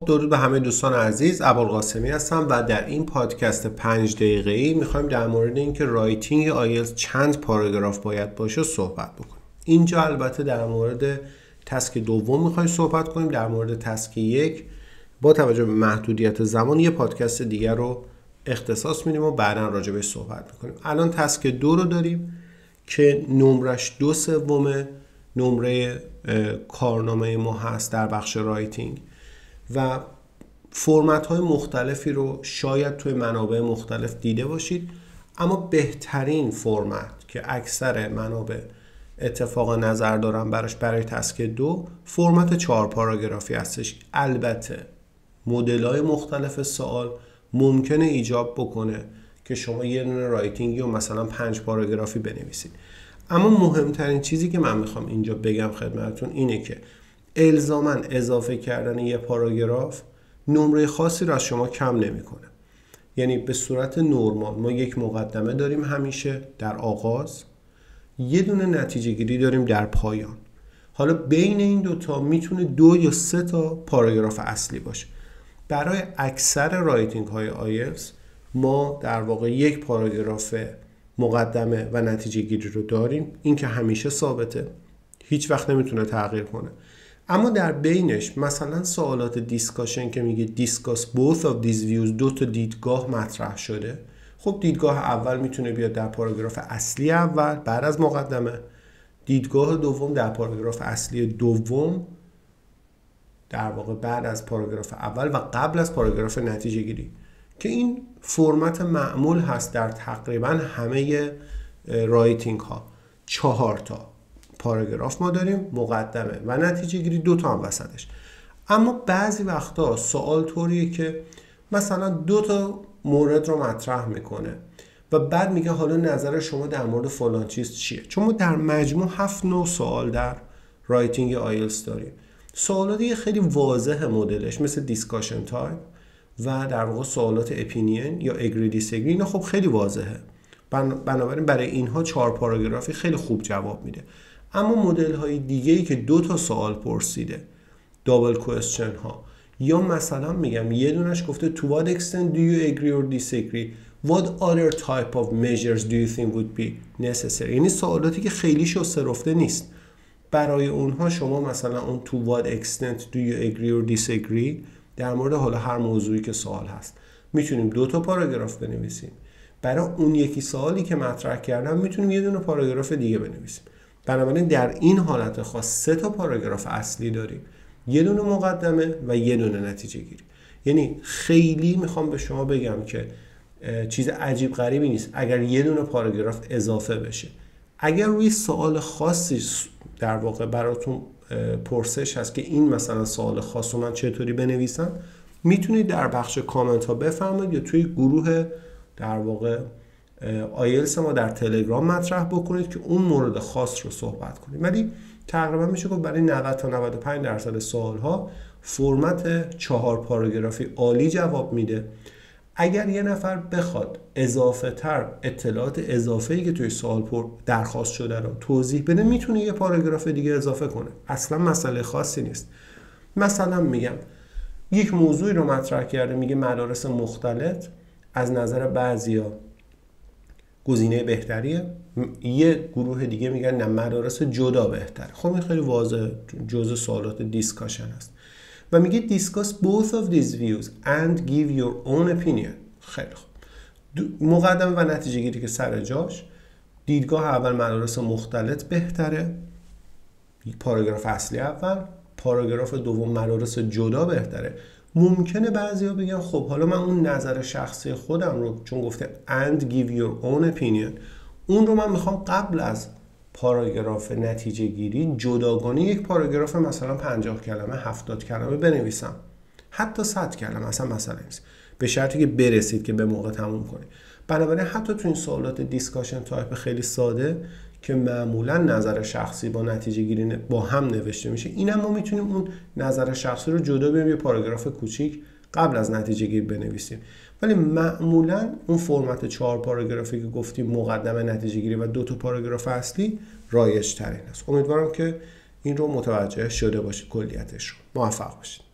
درود به همه دوستان عزیز. ابوالقاسمی هستم و در این پادکست 5 دقیقه‌ای میخوایم در مورد اینکه رایتینگ آیلتس چند پاراگراف باید باشه صحبت بکنیم. اینجا البته در مورد تسک دوم میخوایم صحبت کنیم. در مورد تسک یک با توجه به محدودیت زمان یه پادکست دیگر رو اختصاص میدیم و بعدا راجع بهش صحبت میکنیم. الان تسک 2 رو داریم که نمرش 2/3 نمره کارنامه ما هست در بخش رایتینگ و فرمت های مختلفی رو شاید توی منابع مختلف دیده باشید، اما بهترین فرمت که اکثر منابع اتفاقا نظر دارن برای تسک 2 فرمت 4 پاراگرافی هستش. البته مدل های مختلف سوال ممکنه ایجاب بکنه که شما یه دونه رایتینگی رو مثلا 5 پاراگرافی بنویسید، اما مهمترین چیزی که من میخوام اینجا بگم خدمتتون اینه که الزاماً اضافه کردن یه پاراگراف نمره خاصی رو از شما کم نمیکنه. یعنی به صورت نرمال ما یک مقدمه داریم همیشه در آغاز، یه دونه نتیجه گیری داریم در پایان. حالا بین این دوتا میتونه 2 یا 3 تا پاراگراف اصلی باشه. برای اکثر رایتینگ های آیلتس ما در واقع یک پاراگراف مقدمه و نتیجه گیری رو داریم. این که همیشه ثابته، هیچ وقت نمیتونه تغییر کنه. اما در بینش مثلا سوالات دیسکاشن که میگه discuss both of these views، 2 تا دیدگاه مطرح شده. خب دیدگاه اول میتونه بیاد در پاراگراف اصلی اول بعد از مقدمه، دیدگاه دوم در پاراگراف اصلی دوم در واقع بعد از پاراگراف اول و قبل از پاراگراف نتیجه گیری، که این فرمت معمول هست در تقریبا همه رایتینگ ها. 4 تا پاراگراف ما داریم، مقدمه و نتیجه گیری 2 تا هم وسطش. اما بعضی وقتا سوال طوریه که مثلا 2 تا مورد رو مطرح میکنه و بعد میگه حالا نظر شما در مورد فلان چیز چیه. چون ما در مجموع 7 نوع سوال در رایتینگ آیلتس داریم. سوالاتی خیلی واضح مدلش مثل دیسکاشن تایپ و در واقع سوالات اپینین یا اگری دیسگری، اینا خب خیلی واضحه، بنابراین برای اینها 4 پاراگرافی خیلی خوب جواب میده. اما مدل های دیگه‌ای که 2 تا سوال پرسیده، دابل کوئسچن ها، یا مثلا میگم یه دونش گفته to what extent do you agree or disagree, what other type of measures do you think would be necessary، یعنی سوالاتی که خیلی شسته رفته نیست. برای اونها شما مثلا اون to what extent do you agree or disagree در مورد حالا هر موضوعی که سوال هست میتونیم 2 تا پاراگراف بنویسیم. برای اون یکی سوالی که مطرح کردم میتونیم یه دونه پاراگراف دیگه بنویسیم. بنابراین در این حالت خاص 3 تا پاراگراف اصلی داریم، یه دونه مقدمه و یه دونه نتیجه گیری. یعنی خیلی میخوام به شما بگم که چیز عجیب غریبی نیست اگر یه دونه پاراگراف اضافه بشه. اگر روی سوال خاصی در واقع براتون پرسش هست که این مثلا سوال خاص رو من چطوری بنویسم، میتونید در بخش کامنت ها بفرمایید یا توی گروه در واقع آیلتس ما در تلگرام مطرح بکنید که اون مورد خاص رو صحبت کنید. ولی تقریبا میشه گفت برای 90 تا 95% سوال ها فرمت 4 پاراگرافی عالی جواب میده. اگر یه نفر بخواد اضافه تر اطلاعات اضافه‌ای که توی سوال درخواست شده رو توضیح بده، میتونه یه پاراگراف دیگه اضافه کنه، اصلا مسئله خاصی نیست. مثلا میگم یک موضوعی رو مطرح کرده، میگه مدارس مختلط از نظر بعضیا گزینه بهتریه، یه گروه دیگه میگن نه مدارس جدا بهتره. خب این خیلی واضحه، جزء سوالات دیسکاشن هست و میگه discuss both of these views and give your own opinion. خیلی خوب، مقدمه و نتیجه گیری که سر جاش، دیدگاه اول مدارس مختلط بهتره، پاراگراف اصلی اول، پاراگراف دوم مدارس جدا بهتره. ممکنه بعضیا بگن خب حالا من اون نظر شخصی خودم رو، چون گفته and give your own opinion، اون رو من میخوام قبل از پاراگراف نتیجه گیری جداگانه یک پاراگراف مثلا 50 کلمه 70 کلمه بنویسم، حتی 100 کلمه، اصلا مسئله نیست، به شرطی که برسید که به موقع تموم کنید. بنابراین حتی تو این سوالات دیسکاشن تایپ خیلی ساده که معمولا نظر شخصی با نتیجه گیری با هم نوشته میشه، اینم ما میتونیم اون نظر شخصی رو جدا بیاریم یه پاراگراف کوچیک قبل از نتیجه گیری بنویسیم. ولی معمولا اون فرمت 4 پاراگرافی که گفتیم، مقدمه، نتیجه گیری و 2 تا پاراگراف اصلی، رایج ترین است. امیدوارم که این رو متوجه شده باشید کلیتش رو. موفق باشید.